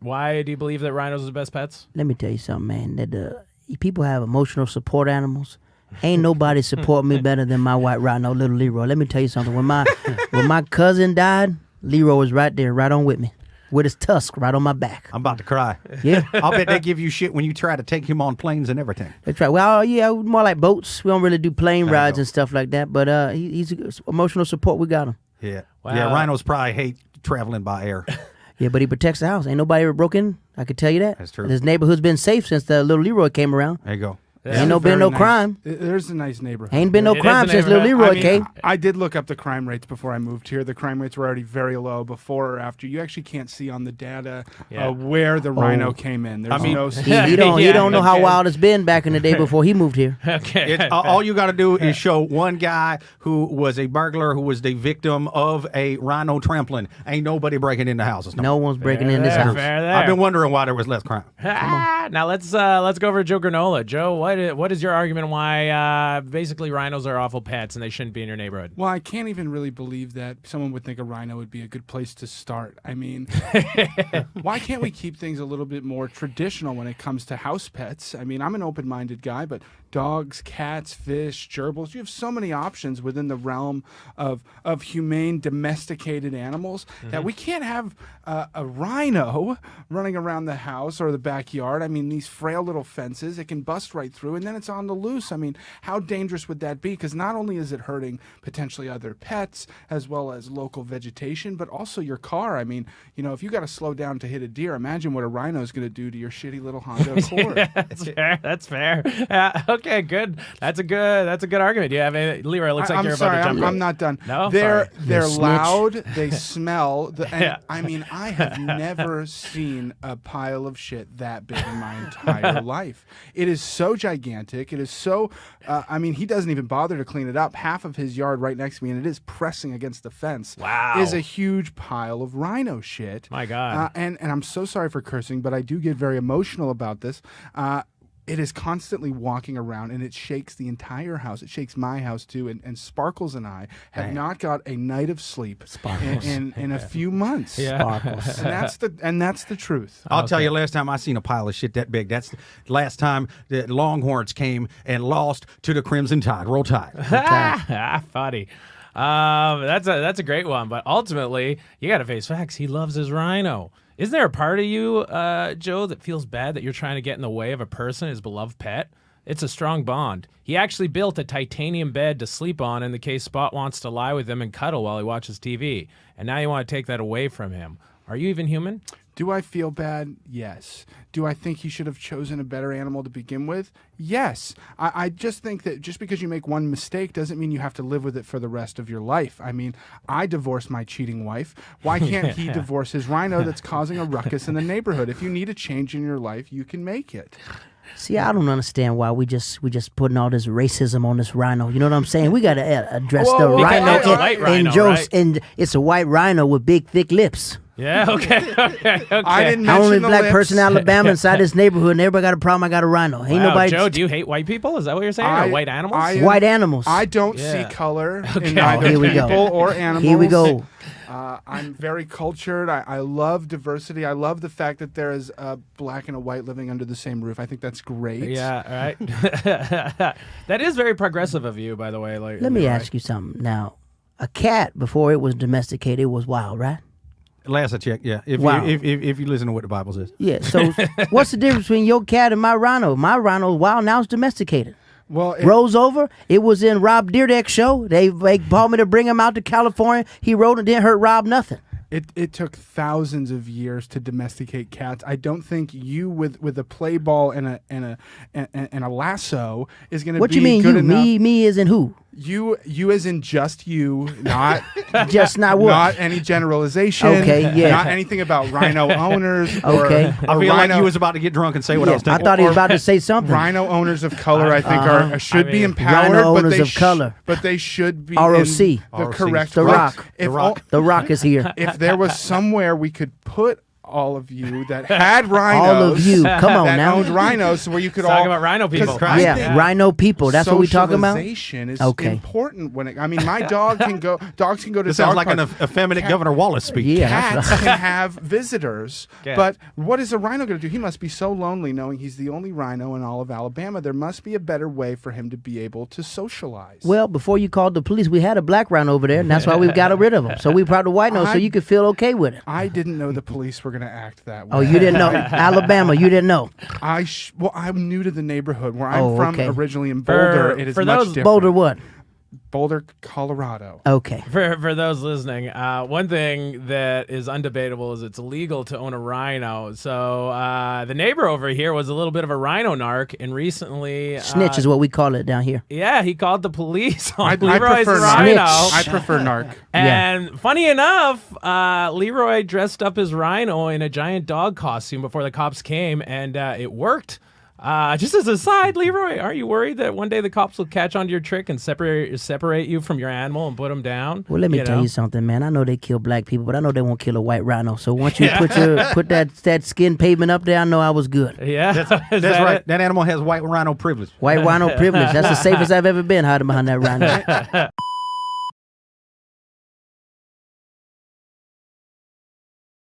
why do you believe that rhinos are the best pets? Let me tell you something, man. That people have emotional support animals. Ain't nobody support me better than my white rhino, little Leroy. Let me tell you something. When my cousin died, Leroy was right there, right on with me, with his tusk right on my back. I'm about to cry. Yeah. I'll bet they give you shit when you try to take him on planes and everything. That's right. Well, yeah, more like boats. We don't really do plane rides and stuff like that. But he's emotional support. We got him. Yeah. Wow. Yeah, rhinos probably hate traveling by air. Yeah, but he protects the house. Ain't nobody ever broke in. I can tell you that. That's true. His neighborhood's been safe since the little Leroy came around. There you go. Ain't been no crime. There's a nice neighborhood. Ain't been no It crime is a since little neighborhood. Leroy came. I did look up the crime rates before I moved here. The crime rates were already very low before or after. You actually can't see on the data where the rhino came in. There's no. He don't know how wild it's been back in the day before he moved here. Okay. All you got to do is show one guy who was a burglar who was the victim of a rhino trampling. Ain't nobody breaking into houses. No one's breaking in this house. Fair there. I've been wondering why there was less crime. Now let's go over to Joe Granola. Joe, what is your argument why basically rhinos are awful pets and they shouldn't be in your neighborhood? Well, I can't even really believe that someone would think a rhino would be a good place to start. I mean, why can't we keep things a little bit more traditional when it comes to house pets? I mean, I'm an open-minded guy, but dogs, cats, fish, gerbils, you have so many options within the realm of humane, domesticated animals that we can't have a rhino running around the house or the backyard. I mean, these frail little fences, it can bust right through, and then it's on the loose. I mean, how dangerous would that be? Because not only is it hurting potentially other pets as well as local vegetation, but also your car. I mean, you know, if you got to slow down to hit a deer, imagine what a rhino is going to do to your shitty little Honda Accord. That's fair. Okay, good. That's a good argument. Do you have any, Leroy? It looks like I'm you're sorry, about to jump in. I'm not done. No? They're Snitch. loud. They smell. And Yeah. I mean, I have never seen a pile of shit that big in my entire life. It is so gigantic. It is so. I mean, he doesn't even bother to clean it up. Half of his yard right next to me, and it is pressing against the fence. Wow. Is a huge pile of rhino shit. My God. And I'm so sorry for cursing, but I do get very emotional about this. It is constantly walking around, and it shakes the entire house. It shakes my house, too. And Sparkles and I have not got a night of sleep in a few months. Yeah. Sparkles. And that's the truth. I'll tell you, last time I seen a pile of shit that big, that's the last time the Longhorns came and lost to the Crimson Tide. Roll Tide. Funny. That's a great one, but ultimately you got to face facts. He loves his rhino. Isn't there a part of you, Joe, that feels bad that you're trying to get in the way of a person, his beloved pet? It's a strong bond. He actually built a titanium bed to sleep on in the case Spot wants to lie with him and cuddle while he watches TV. And now you want to take that away from him. Are you even human? Do I feel bad? Yes. Do I think he should have chosen a better animal to begin with? Yes. I just think that just because you make one mistake doesn't mean you have to live with it for the rest of your life. I mean, I divorced my cheating wife. Why can't he divorce his rhino that's causing a ruckus in the neighborhood? If you need a change in your life, you can make it. See, I don't understand why we just putting all this racism on this rhino. You know what I'm saying? We got to address the Whoa, rhino. it's a white rhino, right? And it's a white rhino with big, thick lips. Yeah, okay. I didn't I'm mention only the black lips. person in Alabama inside this neighborhood, and everybody got a problem. I got a rhino. Ain't Wow, nobody. Joe, do you hate white people? Is that what you're saying? Or white animals? White animals. I don't Yeah. see color Okay. in either Here we go. people or animals. Here we go. I'm very cultured. I love diversity. I love the fact that there is a black and a white living under the same roof. I think that's great. Yeah, all right. That is very progressive of you, by the way. Like, Let me Leroy. ask you something. Now, a cat before it was domesticated was wild, right? Last I checked, yeah. If you listen to what the Bible says. Yeah. So, what's the difference between your cat and my rhino? My rhino is wild. Now it's domesticated. Well, Rolls over. It was in Rob Dyrdek's show. They called me to bring him out to California. He rode and didn't hurt Rob nothing. It took thousands of years to domesticate cats. I don't think you with a play ball and a lasso is going to be What you mean good you? enough. Me as in who? You as in just you, not Just not what? not any generalization. Okay, yeah. Not anything about rhino owners. Or, Okay. I or feel like rhino, you was about to get drunk and say what I was I thinking. thought he was about to say something. rhino owners of color. I think should be empowered. Rhino but owners they of color. but they should be ROC. in the ROC. correct. The way. Rock. If The Rock. The Rock is here. if there was somewhere we could put all of you that had rhinos. All of you. Come on that now. owned rhinos, so where you could Talking all about rhino people. 'cause I Yeah, think rhino people. That's what we talking about? socialization is Okay. important when it, I mean, my dog can go. Dogs can go to. This sounds dog like an parks. effeminate Governor Wallace speech. Yeah. Cats can have visitors, Yeah. but what is a rhino going to do? He must be so lonely knowing he's the only rhino in all of Alabama. There must be a better way for him to be able to socialize. Well, before you called the police, we had a black rhino over there, and that's why we've got rid of him. So we brought the white nose so you could feel okay with it. I didn't know the police were going to act that way. Oh, you didn't know? Alabama, you didn't know? Well, I'm new to the neighborhood where I'm Oh, from okay. originally in Boulder. It is for much those- different. Boulder what? Boulder, Colorado. Okay. For those listening, one thing that is undebatable is it's illegal to own a rhino. So the neighbor over here was a little bit of a rhino narc, and recently Snitch is what we call it down here. yeah, he called the police on I Leroy's prefer rhino. narc. I prefer narc. And funny enough, Leroy dressed up his rhino in a giant dog costume before the cops came, and it worked. Just as a side, Leroy, are you worried that one day the cops will catch on to your trick and separate you from your animal and put him down? Well, let me tell know? you something, man. I know they kill black people, but I know they won't kill a white rhino. So once you put that skin pavement up there, I know I was good. Yeah, That's right. That animal has white rhino privilege. White rhino privilege. That's the safest I've ever been hiding behind that rhino.